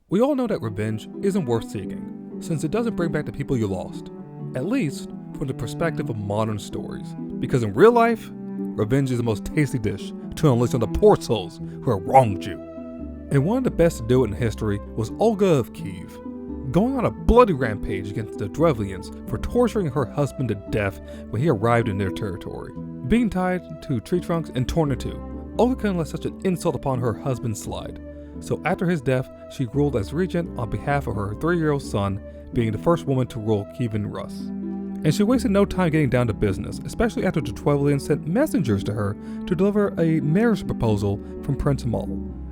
We all know that revenge isn't worth seeking, since it doesn't bring back the people you lost, at least from the perspective of modern stories, because in real life, revenge is the most tasty dish to unleash on the poor souls who have wronged you. And one of the best to do it in history was Olga of Kiev, going on a bloody rampage against the Drevlians for torturing her husband to death when he arrived in their territory. Being tied to tree trunks and torn in two, Olga couldn't let such an insult upon her husband slide. So after his death, she ruled as regent on behalf of her 3-year-old son, being the first woman to rule Kievan Rus. And she wasted no time getting down to business, especially after the Drevlians sent messengers to her to deliver a marriage proposal from Prince Mal,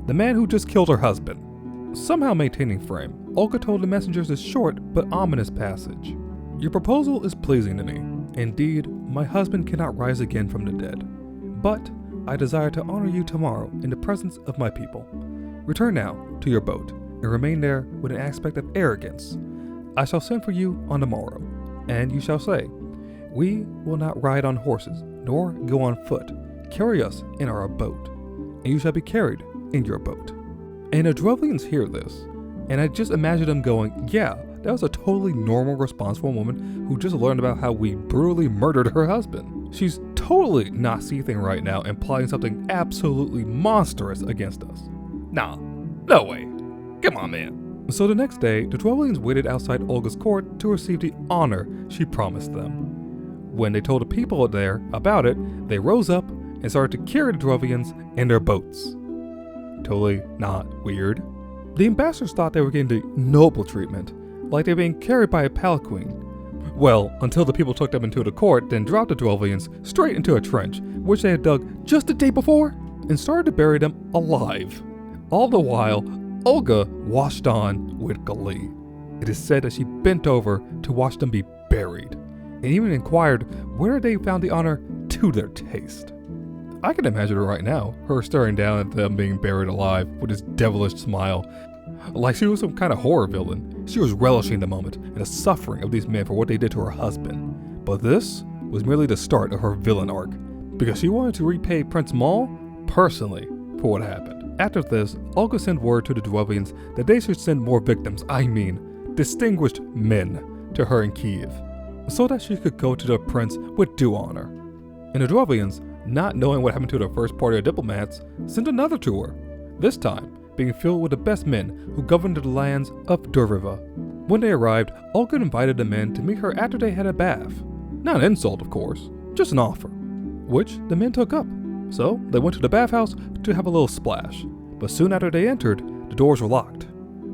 the man who just killed her husband. Somehow maintaining frame, Olga told the messengers a short but ominous passage. "Your proposal is pleasing to me. Indeed, my husband cannot rise again from the dead. But I desire to honor you tomorrow in the presence of my people. Return now to your boat and remain there with an aspect of arrogance. I shall send for you on the morrow, and you shall say, 'We will not ride on horses, nor go on foot. Carry us in our boat, and you shall be carried in your boat.'" And the Drevlians hear this, and I just imagine them going, "Yeah, that was a totally normal response from a woman who just learned about how we brutally murdered her husband. She's totally not seething right now and plotting something absolutely monstrous against us. Nah, no way. Come on, man." So the next day, the Drevlians waited outside Olga's court to receive the honor she promised them. When they told the people there about it, they rose up and started to carry the Drevlians in their boats. Totally not weird. The ambassadors thought they were getting the noble treatment, like they were being carried by a palanquin. Well, until the people took them into the court, then dropped the Drevlians straight into a trench, which they had dug just the day before, and started to bury them alive. All the while, Olga watched on with glee. It is said that she bent over to watch them be buried, and even inquired where they found the honor to their taste. I can imagine her right now, her staring down at them being buried alive with this devilish smile, like she was some kind of horror villain. She was relishing the moment and the suffering of these men for what they did to her husband. But this was merely the start of her villain arc, because she wanted to repay Prince Mal personally for what happened. After this, Olga sent word to the Drevlians that they should send more victims, distinguished men, to her in Kiev, so that she could go to the prince with due honor. And the Drevlians, not knowing what happened to the first party of diplomats, sent another to her, this time being filled with the best men who governed the lands of Durviva. When they arrived, Olga invited the men to meet her after they had a bath. Not an insult, of course, just an offer, which the men took up. So they went to the bathhouse to have a little splash, but soon after they entered, the doors were locked.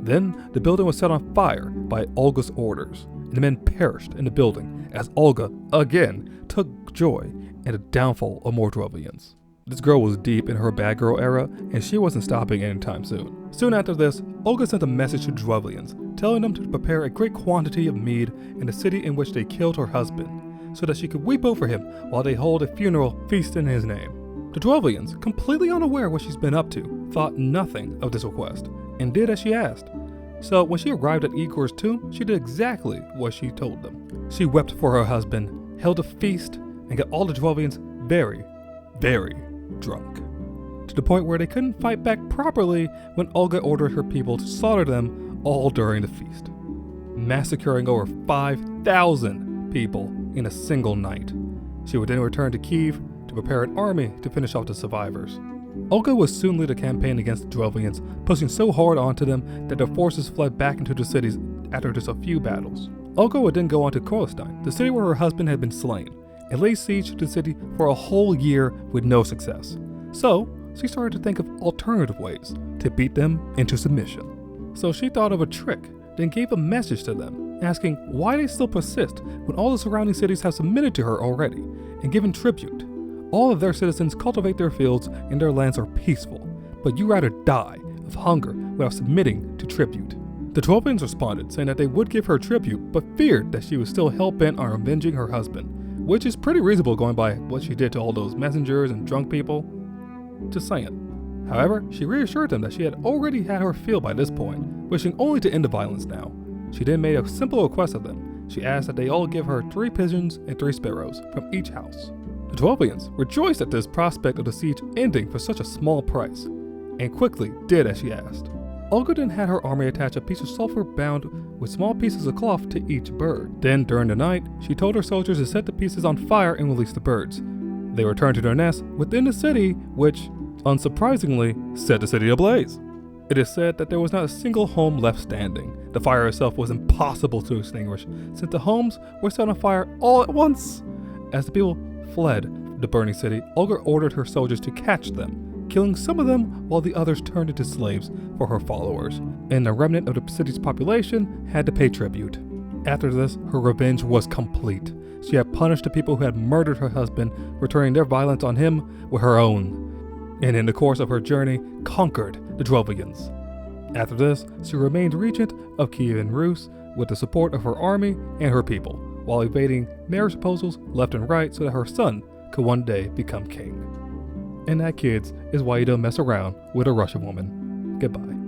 Then the building was set on fire by Olga's orders, and the men perished in the building as Olga, again, took joy in the downfall of more Drevlians. This girl was deep in her bad girl era, and she wasn't stopping anytime soon. Soon after this, Olga sent a message to Drevlians, telling them to prepare a great quantity of mead in the city in which they killed her husband, so that she could weep over him while they hold a funeral feast in his name. The Drevlians, completely unaware what she's been up to, thought nothing of this request, and did as she asked. So when she arrived at Igor's tomb, she did exactly what she told them. She wept for her husband, held a feast, and got all the Drevlians very, very drunk, to the point where they couldn't fight back properly when Olga ordered her people to slaughter them all during the feast, massacring over 5,000 people in a single night. She would then return to Kiev to prepare an army to finish off the survivors. Olga would soon lead a campaign against the Drevlians, pushing so hard onto them that their forces fled back into the cities after just a few battles. Olga would then go on to Korlstein, the city where her husband had been slain, and lay siege to the city for a whole year with no success. So she started to think of alternative ways to beat them into submission. So she thought of a trick, then gave a message to them, asking why they still persist when all the surrounding cities have submitted to her already and given tribute. All of their citizens cultivate their fields and their lands are peaceful, but you rather die of hunger without submitting to tribute. The Drevlians responded, saying that they would give her tribute, but feared that she was still hell-bent on avenging her husband, which is pretty reasonable going by what she did to all those messengers and drunk people. Just saying. However, she reassured them that she had already had her fill by this point, wishing only to end the violence now. She then made a simple request of them. She asked that they all give her 3 pigeons and 3 sparrows from each house. The Drevlians rejoiced at this prospect of the siege ending for such a small price, and quickly did as she asked. Olga then had her army attach a piece of sulfur bound with small pieces of cloth to each bird. Then, during the night, she told her soldiers to set the pieces on fire and release the birds. They returned to their nests within the city, which, unsurprisingly, set the city ablaze. It is said that there was not a single home left standing. The fire itself was impossible to extinguish, since the homes were set on fire all at once. As the people fled the burning city, Olga ordered her soldiers to catch them, killing some of them while the others turned into slaves for her followers, and the remnant of the city's population had to pay tribute. After this, her revenge was complete. She had punished the people who had murdered her husband, returning their violence on him with her own, and in the course of her journey, conquered the Drovians. After this, she remained regent of Kiev and Rus with the support of her army and her people, while evading marriage proposals left and right so that her son could one day become king. And that, kids, is why you don't mess around with a Russian woman. Goodbye.